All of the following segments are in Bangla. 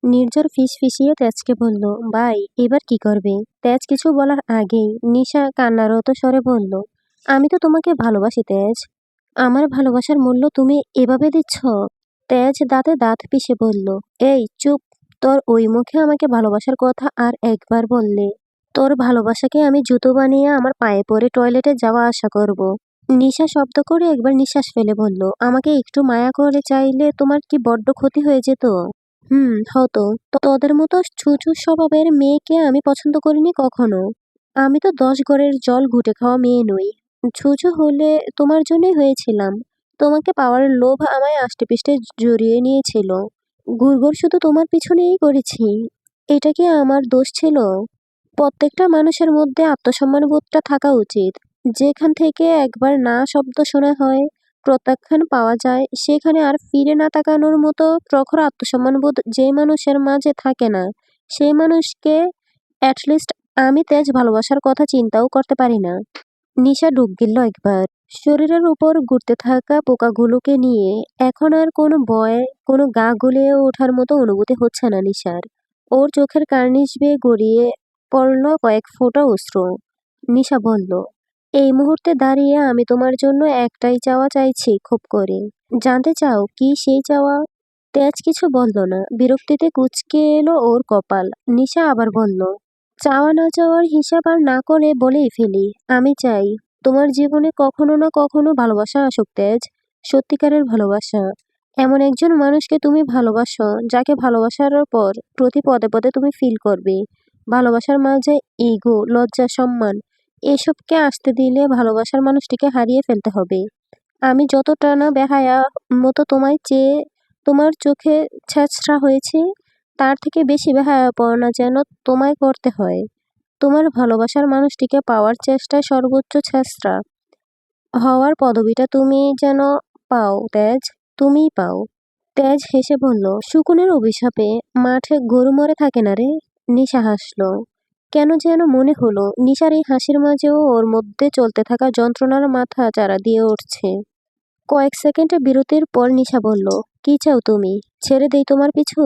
নির্ঝর ফিসফিসিয়ে তেজকে বলল, ভাই এবার কি করবে? তেজ কিছু বলার আগেই নিশা কান্নারত স্বরে বলল, আমি তো তোমাকে ভালোবাসি তেজ। আমার ভালোবাসার মূল্য তুমি এভাবে দিচ্ছ? তেজ দাঁতে দাঁত পিষে বলল, এই চুপ। তোর ওই মুখে আমাকে ভালোবাসার কথা আর একবার বললে তোর ভালোবাসাকে আমি জুতো বানিয়ে আমার পায়ে পরে টয়লেটে যাওয়া আসা করব। নিশা শব্দ করে একবার নিঃশ্বাস ফেলে বলল, আমাকে একটু মায়া করে চাইলে তোমার কি বড্ড ক্ষতি হয়ে যেত? হতো। তোদের মতো ছুঁচো স্বভাবের মেয়েকে আমি পছন্দ করিনি কখনো। আমি তো 10 ঘরের জল ঘুঁটে খাওয়া মেয়ে নই। ছুঁচো হলে তোমার জন্যই হয়েছিলাম। তোমাকে পাওয়ার লোভ আমায় আষ্টেপৃষ্ঠে জড়িয়ে নিয়েছিল। ঘুরঘুর শুধু তোমার পিছনেই করেছি। এটা কি আমার দোষ ছিল? প্রত্যেকটা মানুষের মধ্যে আত্মসম্মানবোধটা থাকা উচিত। যেখান থেকে একবার না শব্দ শোনা হয়, প্রত্যাখ্যান পাওয়া যায়, সেখানে আর ফিরে না তাকানোর মতো প্রখর আত্মসম্মানবোধ যে মানুষের মাঝে থাকে না, সেই মানুষকে অ্যাটলিস্ট আমি তেজ ভালোবাসার কথা চিন্তাও করতে পারি না। নিশা ডুব গেল একবার। শরীরের উপর ঘুরতে থাকা পোকাগুলোকে নিয়ে এখন আর কোনো ভয়, কোনো গা গুলিয়ে ওঠার মতো অনুভূতি হচ্ছে না নিশার। ওর চোখের কার্নিশ বেয়ে গড়িয়ে পড়ল কয়েক ফোঁটা অশ্রু। নিশা বলল, এই মুহূর্তে দাঁড়িয়ে আমি তোমার জন্য একটাই চাওয়া চাইছি খুব করে। জানতে চাও কি সেই চাওয়া? তেজ কিছু বলল না। বিরক্তিতে কুঁচকে এলো ওর কপাল। নিশা আবার বলল, চাওয়া না চাওয়ার হিসাব আর না করে বলেই ফেলি, আমি চাই তোমার জীবনে কখনো না কখনো ভালোবাসা আসুক তেজ। সত্যিকারের ভালোবাসা। এমন একজন মানুষকে তুমি ভালোবাসো, যাকে ভালোবাসার পর প্রতি পদে পদে তুমি ফিল করবে ভালোবাসার মাঝে ইগো, লজ্জা, সম্মান এসবকে আসতে দিলে ভালোবাসার মানুষটিকে হারিয়ে ফেলতে হবে। আমি যতটা না বেহায়া মতো তোমায় চেয়ে তোমার চোখে ছেঁচড়া হয়েছি, তার থেকে বেশি বেহায়াপনা যেন তোমায় করতে হয় তোমার ভালোবাসার মানুষটিকে পাওয়ার চেষ্টায় সর্বোচ্চ ছেঁচড়া হওয়ার পদবিটা তুমি যেন পাও তেজ, তুমিই পাও। তেজ হেসে বলল, শকুনের অভিশাপে মাঠে গরু মরে থাকে না রে। নিশা হাসলো। কেন যেন মনে হলো নিশার এই হাসির মাঝেও ওর মধ্যে চলতে থাকা যন্ত্রণার মাথা চারা দিয়ে উঠছে। কয়েক সেকেন্ডের বিরতির পর নিশা বলল, কি চাও তুমি? ছেড়ে দেই তোমার পিছু?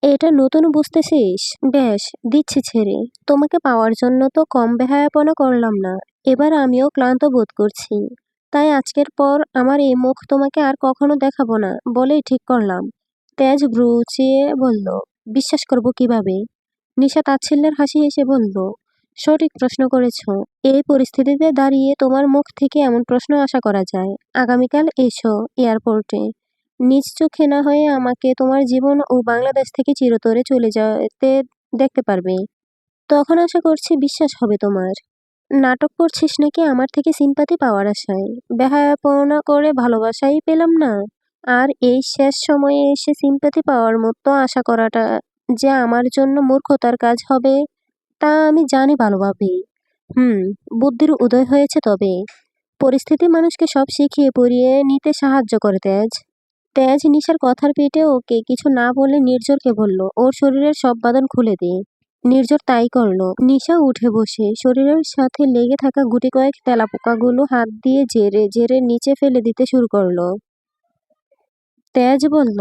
এটা নতুন বুঝতেছিস? বেশ, দিচ্ছি ছেড়ে। তোমাকে পাওয়ার জন্য তো কম বেহায়াপনা করলাম না। এবার আমিও ক্লান্ত বোধ করছি। তাই আজকের পর আমার এই মুখ তোমাকে আর কখনো দেখাবো না বলেই ঠিক করলাম। তেজ ভ্রু উঁচিয়ে বলল, বিশ্বাস করব কিভাবে? নিশা তাচ্ছিল্যের হাসি হেসে বলল, সঠিক প্রশ্ন করেছ। এই পরিস্থিতিতে দাঁড়িয়ে তোমার মুখ থেকে এমন প্রশ্ন আশা করা যায়। আগামীকাল এসো এয়ারপোর্টে। নিজ চোখে না হয়ে আমাকে তোমার জীবন ও বাংলাদেশ থেকে চিরতরে চলে যেতে দেখতে পারবে। তখন আশা করছি বিশ্বাস হবে তোমার। নাটক করছিস নাকি আমার থেকে সিম্পাতি পাওয়ার আশায়? বেহায়াপনা করে ভালোবাসাই পেলাম না, আর এই শেষ সময়ে এসে সিম্পাতি পাওয়ার মতো আশা করাটা যে আমার জন্য মূর্খতার কাজ হবে, তা আমি জানি ভালোভাবেই। হুম, বুদ্ধির উদয় হয়েছে তবে। পরিস্থিতি মানুষকে সব শিখিয়ে পড়িয়ে নিতে সাহায্য করে তেজ। তেজ নিশার কথার পিঠে ওকে কিছু না বলে নির্ঝরকে বলল, ওর শরীরের সব বাঁধন খুলে দে। নির্ঝর তাই করলো। নিশা উঠে বসে শরীরের সাথে লেগে থাকা গুটি কয়েক তেলাপোকাগুলো হাত দিয়ে জেরে জেরে নিচে ফেলে দিতে শুরু করলো। তেজ বলল,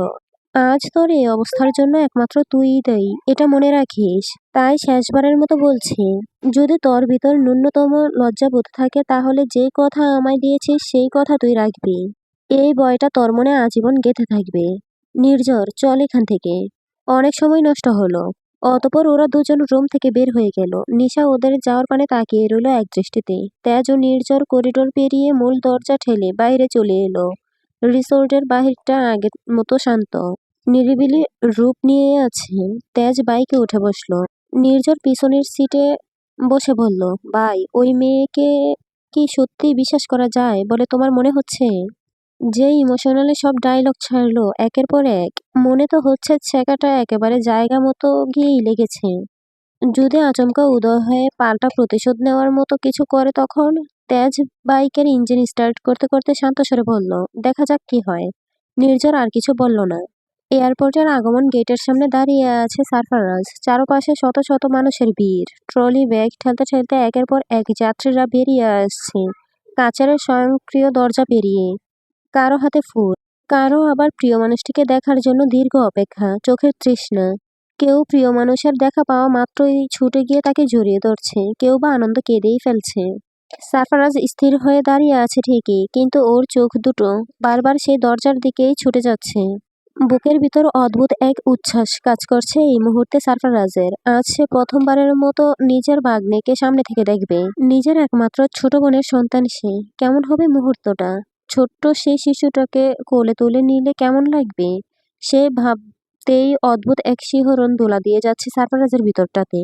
আজ তোর এই অবস্থার জন্য একমাত্র তুইই দায়ী, এটা মনে রাখিস। তাই শেষবারের মতো বলছি, যদি তোর ভিতর ন্যূনতম লজ্জাবোধ থাকে তাহলে যেই কথা আমায় দিয়েছিস সেই কথা তুই রাখবি। এই ভয়টা তোর মনে আজীবন গেঁথে থাকবে। নির্ঝর, চল এখান থেকে। অনেক সময় নষ্ট হলো। অতঃপর ওরা দুজন রুম থেকে বের হয়ে গেল। নিশা ওদের যাওয়ার পানে তাকিয়ে রইল এক দৃষ্টিতে। তেজ ও নির্ঝর করিডোর পেরিয়ে মূল দরজা ঠেলে বাইরে চলে এলো। রিসোর্টের বাহিরটা আগের মতো শান্ত, নিরিবিলি রূপ নিয়ে আছে। তেজ বাইকে উঠে বসলো। নির্ঝর পিছনের সিটে বসে বলল, ভাই ওই মেয়েকে কি সত্যি বিশ্বাস করা যায় বলে তোমার মনে হচ্ছে? যে ইমোশনালি সব ডায়লগ ছাড়লো একের পর এক, মনে তো হচ্ছে ছেঁকাটা একেবারে জায়গা মতো গিয়েই লেগেছে। যদি আচমকা উদয় হয়ে পাল্টা প্রতিশোধ নেওয়ার মতো কিছু করে তখন? তেজ বাইকের ইঞ্জিন স্টার্ট করতে করতে শান্ত স্বরে বলল, দেখা যাক কি হয়। নির্ঝর আর কিছু বলল না। এয়ারপোর্টের আগমন গেটের সামনে দাঁড়িয়ে আছে সারফারাজ। চারপাশে শত শত মানুষের ভিড়। ট্রলি ব্যাগ ঠেলতে ঠেলতে একের পর এক যাত্রীরা বেরিয়ে আসছে কাচের স্বয়ংক্রিয় দরজা পেরিয়ে। কারো হাতে ফুল, কারো আবার প্রিয় মানুষটিকে দেখার জন্য দীর্ঘ অপেক্ষা, চোখের তৃষ্ণা। কেউ প্রিয় মানুষের দেখা পাওয়া মাত্রই ছুটে গিয়ে তাকে জড়িয়ে ধরছে, কেউ বা আনন্দ কেঁদেই ফেলছে। সারফারাজ স্থির হয়ে দাঁড়িয়ে আছে ঠিকই, কিন্তু ওর চোখ দুটো বারবার সেই দরজার দিকেই ছুটে যাচ্ছে। বুকের ভিতর অদ্ভুত এক উচ্ছ্বাস কাজ করছে এই মুহূর্তে সারফারাজের। আজ সে প্রথমবারের মতো নিজের ভাগ্নেকে সামনে থেকে দেখবে। নিজের একমাত্র ছোট বোনের সন্তান সে। কেমন হবে মুহূর্তটা? ছোট্ট সেই শিশুটাকে কোলে তুলে নিলে কেমন লাগবে? সে ভাবতেই অদ্ভুত এক শিহরণ দোলা দিয়ে যাচ্ছে সারফারাজের ভিতরটাতে।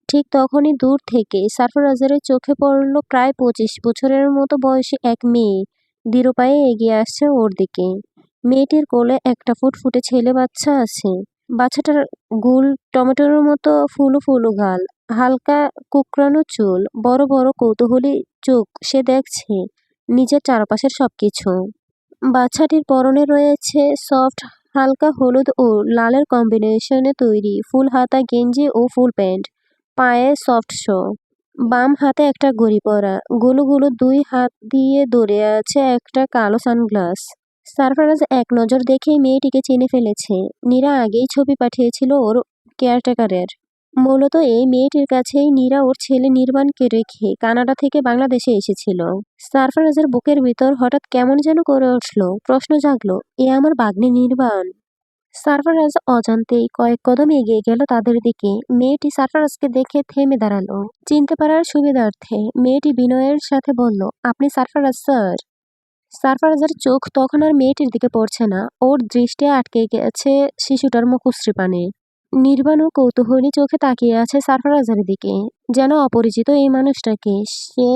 ঠিক তখনই দূর থেকে সারফারাজের চোখে পড়ল প্রায় 25 বছরের মতো বয়সী এক মেয়ে দৃঢ় পায়ে এগিয়ে আসছে ওর দিকে। মেয়েটির কোলে একটা ফুটফুটে ছেলে বাচ্চা আছে। বাচ্চাটার গোল টমেটোর মতো ফুলো ফুলো গাল, হালকা কুকড়ানো চুল, বড় বড় কৌতূহলী চোখ। সে দেখছে নিজের চারপাশের সবকিছু। বাচ্চাটির পরনে রয়েছে সফট হালকা হলুদ ও লালের কম্বিনেশনে তৈরি ফুল হাতা গেঞ্জি ও ফুল প্যান্ট, পায়ে সফট শো। বাম হাতে একটা ঘড়ি পরা, গুলো দুই হাত দিয়ে ধরে আছে একটা কালো সানগ্লাস। সারফারাজ এক নজর দেখেই মেয়েটিকে চিনে ফেলেছে। নীরা আগেই ছবি পাঠিয়েছিল ওর কেয়ারটেকারের। মূলত এই মেয়েটির কাছেই নীরা ওর ছেলে নির্বাণকে রেখে কানাডা থেকে বাংলাদেশে এসেছিল। সারফারাজের বুকের ভিতর হঠাৎ কেমন যেন করে উঠল, প্রশ্ন জাগলো, এ আমার ভাগ্নে নির্বাণ? সারফারাজ অজান্তেই কয়েক কদম এগিয়ে গেল তাদের দিকে। মেয়েটি সারফারাজকে দেখে থেমে দাঁড়ালো। চিনতে পারার সুবিধার্থে মেয়েটি বিনয়ের সাথে বলল, আপনি সারফারাজ স্যার? সারফারাজের চোখ তখন আর মেয়েটির দিকে পড়ছে না, ওর দৃষ্টি আটকে গেছে শিশুটার মুখশ্রী পানে। নির্বাণও কৌতূহলী চোখে তাকিয়ে আছে সারফারাজের দিকে, যেন অপরিচিত এই মানুষটাকে সে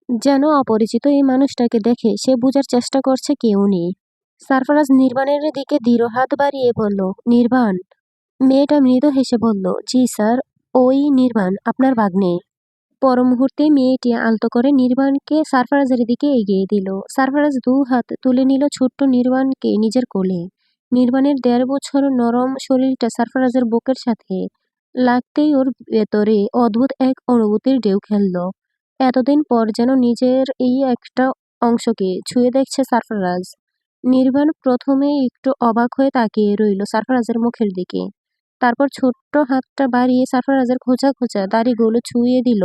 যেন অপরিচিত এই মানুষটাকে দেখে সে বোঝার চেষ্টা করছে কেউ নেই। সারফারাজ নির্বাণের দিকে দৃঢ় হাত বাড়িয়ে বলল, নির্বাণ। মেয়েটা মৃদু হেসে বলল, জি স্যার, ওই নির্বাণ, আপনার ভাগ্নে। পর মুহূর্তে মেয়েটি আলতো করে নির্বাণকে সারফারাজের দিকে এগিয়ে দিল। সারফারাজ দু হাত তুলে নিল ছোট্ট নির্বাণকে নিজের কোলে। নির্বাণের 1.5 বছর নরম শরীরটা সারফারাজের বুকের সাথে লাগতেই ওর ভেতরে অদ্ভুত এক অনুভূতির ঢেউ খেলল। এতদিন পর যেন নিজের এই একটা অংশকে ছুঁয়ে দেখছে সারফারাজ। নির্বাণ প্রথমে একটু অবাক হয়ে তাকিয়ে রইল সারফারাজের মুখের দিকে। তারপর ছোট্ট হাতটা বাড়িয়ে সারফারাজের খোঁচা খোঁচা দাড়িগুলো ছুঁয়ে দিল।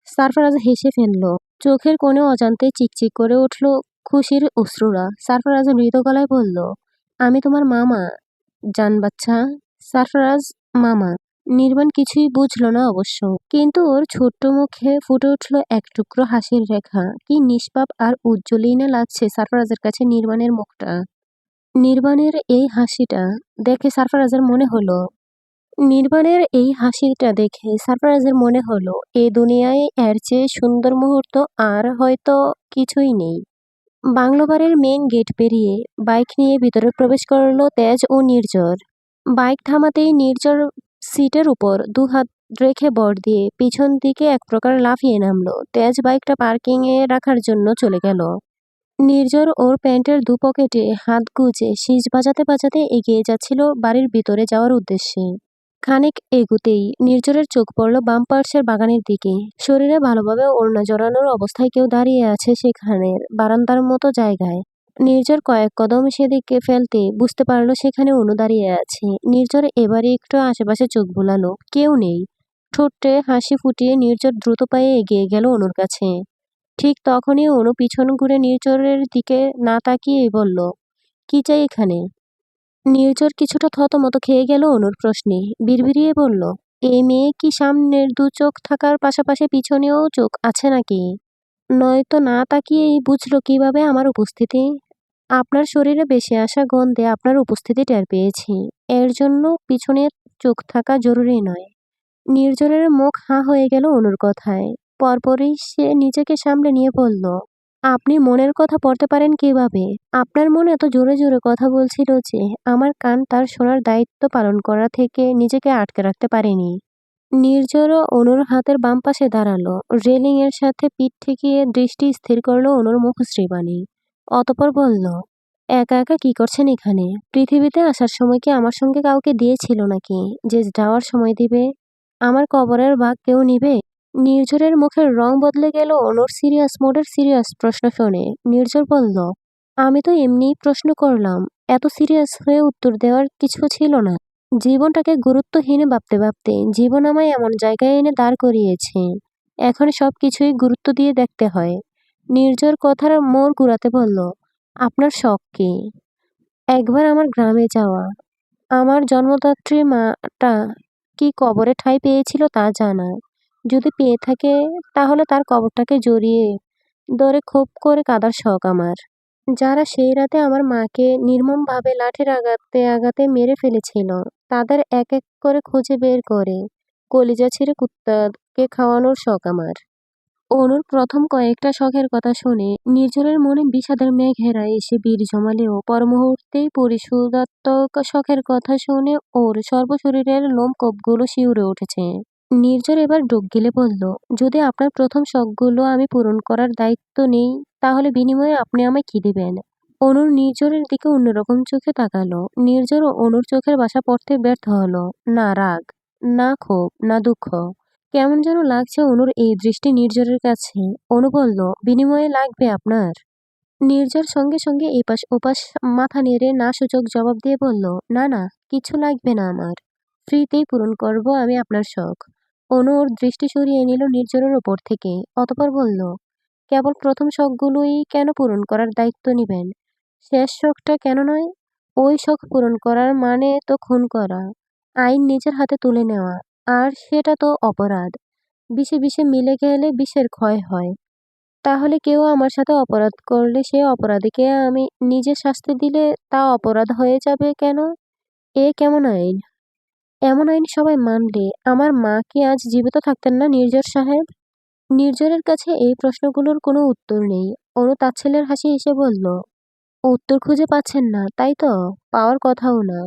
সারফারাজ হেসে ফেলল। চোখের কোণে অজান্তে চিকচিক করে উঠল খুশির অশ্রুরা। সারফারাজ মৃদু গলায় বলল, আমি তোমার মামা, জান বাচ্চা। সারফারাজ মামা? নির্বাণ কিছুই বুঝল না অবশ্য, কিন্তু ওর ছোট্ট মুখে ফুটে উঠল এক টুকরো হাসির রেখা। কি নিষ্পাপ আর উজ্জ্বলই না লাগছে সারফারাজের কাছে নির্বাণের মুখটা। নির্বাণের এই হাসিটা দেখে সারফারাজের মনে হলো এই দুনিয়ায় এর চেয়ে সুন্দর মুহূর্ত আর হয়তো কিছুই নেই। বাংলো বাড়ির মেইন গেট পেরিয়ে বাইক নিয়ে ভিতরে প্রবেশ করলো তেজ ও নির্ঝর। বাইক থামাতেই নির্ঝর সিটের উপর দুহাত রেখে ভর দিয়ে পিছন দিকে এক প্রকার লাফিয়ে নামলো। তেজ বাইকটা পার্কিংয়ে রাখার জন্য চলে গেল। নির্ঝর ওর প্যান্টের দু পকেটে হাত গুজে শিস বাজাতে বাজাতে এগিয়ে যাচ্ছিল বাড়ির ভিতরে যাওয়ার উদ্দেশ্যে। খানিক এগুতেই নির্ঝরের চোখ পড়ল বাম পার্শ্বের বাগানের দিকে। শরীরে ভালোভাবে ওড়না জড়ানোর অবস্থায় কেউ দাঁড়িয়ে আছে সেখানের বারান্দার মতো জায়গায়। নির্ঝর কয়েক কদম সেদিকে ফেলতে বুঝতে পারল সেখানে অনু দাঁড়িয়ে আছে। নির্ঝর এবারে একটু আশেপাশে চোখ বুলালো, কেউ নেই। ঠোঁটে হাসি ফুটিয়ে নির্ঝর দ্রুত পায়ে এগিয়ে গেল অনুর কাছে। ঠিক তখনই অনু পিছন ঘুরে নির্ঝরের দিকে না তাকিয়েই বলল, কি চাই এখানে? নির্ঝর কিছুটা থতমত খেয়ে গেল অনুর প্রশ্নে। বিড়বিড়িয়ে বলল, এই মেয়ে কি সামনের দু চোখ থাকার পাশাপাশি পিছনেও চোখ আছে নাকি? নয়তো না তাকিয়েই বুঝলো কিভাবে আমার উপস্থিতি? আপনার শরীরে বেশি আসা গন্ধে আপনার উপস্থিতি টের পেয়েছি, এর জন্য পিছনের চোখ থাকা জরুরি নয়। নির্ঝরের মুখ হাঁ হয়ে গেল অনুর কথায়। পরপরই সে নিজেকে সামলে নিয়ে বলল, আপনি মনের কথা পড়তে পারেন কিভাবে? আপনার মন এত জোরে জোরে কথা বলছিল যে আমার কান তার শোনার দায়িত্ব পালন করা থেকে নিজেকে আটকে রাখতে পারেনি। নির্ঝরও অনুর হাতের বাম পাশে দাঁড়ালো। রেলিং এর সাথে পিঠ ঠেকিয়ে দৃষ্টি স্থির করলো অনুর মুখশ্রী বাণী। অতঃপর বলল, একা একা কি করছেন এখানে? পৃথিবীতে আসার সময় কি আমার সঙ্গে কাউকে দিয়েছিল নাকি যে যাওয়ার সময় দিবে? আমার কবরের ভাগ কেউ নিবে? নির্ঝরের মুখের রং বদলে গেল অনুর সিরিয়াস মোডের সিরিয়াস প্রশ্ন শুনে। নির্ঝর বলল, আমি তো এমনিই প্রশ্ন করলাম, এত সিরিয়াস হয়ে উত্তর দেওয়ার কিছু ছিল না। জীবনটাকে গুরুত্বহীন ভাবতে ভাবতে জীবন আমায় এমন জায়গায় এনে দাঁড় করিয়েছে। এখন সবকিছুই গুরুত্ব দিয়ে দেখতে হয়। নির্ঝর কথার মোড় ঘুরাতে বলল, আপনার শখ কি? একবার আমার গ্রামে যাওয়া, আমার জন্মদাত্রী মাটা কি কবরে ঠাঁই পেয়েছিল তা জানা। যদি পেয়ে থাকে তাহলে তার কবরটাকে জড়িয়ে ধরে খুব করে কাঁদার শখ আমার। যারা সেই রাতে আমার মাকে নির্মমভাবে লাঠির আঘাতে আঘাতে মেরে ফেলেছিল, তাদের এক এক করে খুঁজে বের করে কলিজা ছিঁড়ে কুত্তাকে খাওয়ানোর শখ আমার। অনুর প্রথম কয়েকটা শখের কথা শুনে নির্ঝরের মনে বিষাদের মেঘেরা এসে ভিড় জমালেও পর মুহূর্তেই পরিশোধাত্মক শখের কথা শুনে ওর সর্বশরীরের লোমকূপগুলো শিউরে উঠেছে। নির্ঝর এবার ডুব গিলে বলল, যদি আপনার প্রথম শখগুলো আমি পূরণ করার দায়িত্ব নেই, তাহলে বিনিময়ে আপনি আমায় কি দিবেন? অনুর নির্ঝরের দিকে অন্যরকম চোখে তাকালো। নির্ঝর অনুর চোখের ভাষা পড়তে ব্যর্থ হলো। না রাগ, না ক্ষোভ, না দুঃখ। কেমন যেন লাগছে অনুর এই দৃষ্টি নির্ঝরের কাছে। অনু বলল, বিনিময়ে লাগবে আপনার? নির্ঝর সঙ্গে সঙ্গে এপাশ ওপাশ মাথা নেড়ে না সূচক জবাব দিয়ে বলল, না না, কিছু লাগবে না আমার। ফ্রিতেই পূরণ করব আমি আপনার শখ। অনু ওর দৃষ্টি সরিয়ে নিল নির্ঝরের ওপর থেকে। অতঃপর বলল, কেবল প্রথম শখগুলোই কেন পূরণ করার দায়িত্ব নিবেন? শেষ শখটা কেন নয়? ওই শখ পূরণ করার মানে তো খুন করা, আইন নিজের হাতে তুলে নেওয়া। আর সেটা তো অপরাধ। বিষে বিষে মিলে গেলে বিষের ক্ষয় হয়। তাহলে কেউ আমার সাথে অপরাধ করলে সে অপরাধীকে আমি নিজে শাস্তি দিলে তা অপরাধ হয়ে যাবে কেন? এ কেমন আইন? এমন আইন সবাই মানলে আমার মা কি আজ জীবিত থাকতেন না নির্ঝর সাহেব? নির্ঝরের কাছে এই প্রশ্নগুলোর কোনো উত্তর নেই। অনু তাচ্ছিল্যের হাসি হেসে বলল, উত্তর খুঁজে পাচ্ছেন না তাই তো? পাওয়ার কথাও না।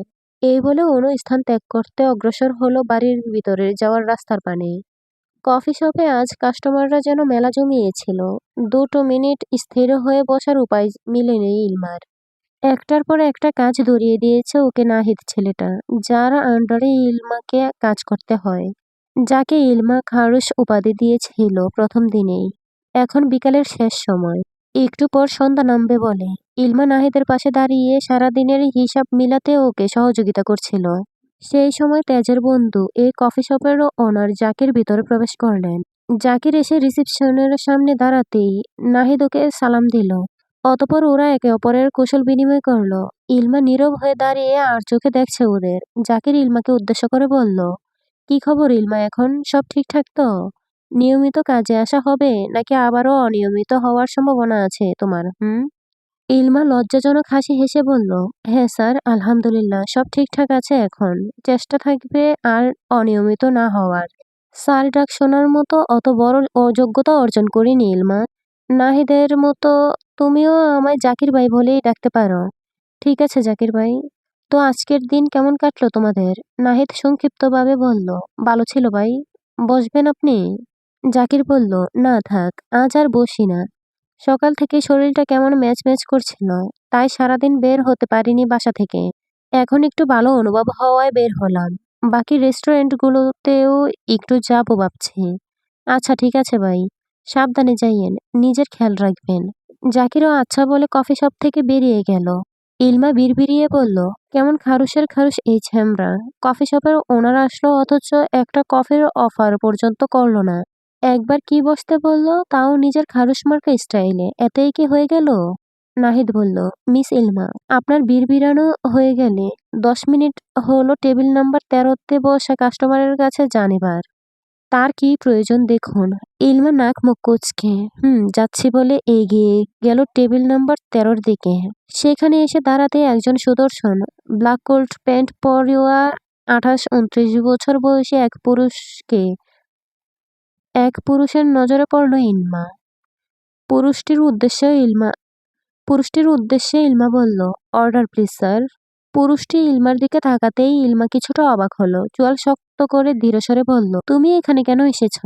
এই বলে অনু স্থান ত্যাগ করতে অগ্রসর হলো বাড়ির ভিতরে যাওয়ার রাস্তার পানে। কফি শপে আজ কাস্টমাররা যেন মেলা জমিয়েছিল। 2 মিনিট স্থির হয়ে বসার উপায় মিলেনি ইলমার। একটার পর একটা কাজ ধরিয়ে দিয়েছে ওকে নাহিদ ছেলেটা, যার আন্ডারে ইলমাকে কাজ করতে হয়, যাকে ইলমা খারুশ উপাধি দিয়েছিল প্রথম দিনেই। এখন বিকালের শেষ সময়, একটু পর সন্ধ্যা নামবে বলে ইলমা নাহিদের পাশে দাঁড়িয়ে সারাদিনের হিসাব মিলাতে ওকে সহযোগিতা করছিল। সেই সময় তেজের বন্ধু এই কফি শপেরও ওনার জাকির ভিতরে প্রবেশ করলেন। জাকির এসে রিসেপশনের সামনে দাঁড়াতেই নাহিদ ওকে সালাম দিল। অতঃপর ওরা একে অপরের কুশল বিনিময় করলো। ইলমা নীরব হয়ে দাঁড়িয়ে আর চোখে দেখছে ওদের। জাকির ইলমাকে উদ্দেশ্য করে বলল, কি খবর ইলমা, এখন সব ঠিকঠাক তো? নিয়মিত কাজে আসা হবে নাকি আবারও অনিয়মিত হওয়ার সম্ভাবনা আছে তোমার? ইলমা লজ্জাজনক হাসি হেসে বলল, হ্যাঁ স্যার, আলহামদুলিল্লাহ সব ঠিকঠাক আছে এখন। চেষ্টা থাকবে আর অনিয়মিত না হওয়ার। স্যার ডাক শোনার মতো অত বড় অযোগ্যতা অর্জন করিনি ইলমা। নাহিদের মতো তুমিও আমায় জাকির ভাই বলেই ডাকতে পারো। ঠিক আছে জাকির ভাই। তো আজকের দিন কেমন কাটলো তোমাদের? নাহিদ সংক্ষিপ্তভাবে বলল, ভালো ছিল ভাই। বসবেন আপনি? জাকির বলল, না থাক, আজ আর বসি না। সকাল থেকে শরীরটা কেমন ম্যাচ ম্যাচ করছিল, তাই সারাদিন বের হতে পারিনি বাসা থেকে। এখন একটু ভালো অনুভব হওয়ায় বের হলাম। বাকি রেস্টুরেন্টগুলোতেও একটু যাবো ভাবছি। আচ্ছা ঠিক আছে ভাই, সাবধানে যাইয়েন, নিজের খেয়াল রাখবেন। জাকিরও আচ্ছা বলে কফি শপ থেকে বেরিয়ে গেল। ইলমা বিড়বিড়িয়ে বলল, কেমন খারুশের খারুশ এই ছ্যামরা। কফি শপের ওনার আসলো অথচ একটা কফির অফার পর্যন্ত করলো না। একবার কি বসতে বলল, তাও নিজের খারুশ মার্কা স্টাইলে। এতেই কি হয়ে গেল? নাহিদ বলল, মিস ইলমা, আপনার বিড়বিড়ানো হয়ে গেলে 10 মিনিট হলো টেবিল নাম্বার 13-তে বসা কাস্টমারের কাছে যান এবার। তার কি প্রয়োজন দেখুন। ইলমা নাক মুখ কুঁচকে যাচ্ছি বলে এগিয়ে গেল টেবিল নাম্বার 13-র দিকে। সেখানে এসে দাঁড়াতে একজন সুদর্শন ব্ল্যাক কোট প্যান্ট পরেওয়া 28-29 বছর বয়সী এক পুরুষের নজরে পড়ল ইলমা। পুরুষটির উদ্দেশ্যে ইলমা বলল, অর্ডার প্লিজ স্যার। পুরুষটি ইলমার দিকে তাকাতেই ইলমা কিছুটা অবাক হলো। চোয়াল শক্ত করে ধীরস্বরে বলল, তুমি এখানে কেন এসেছ?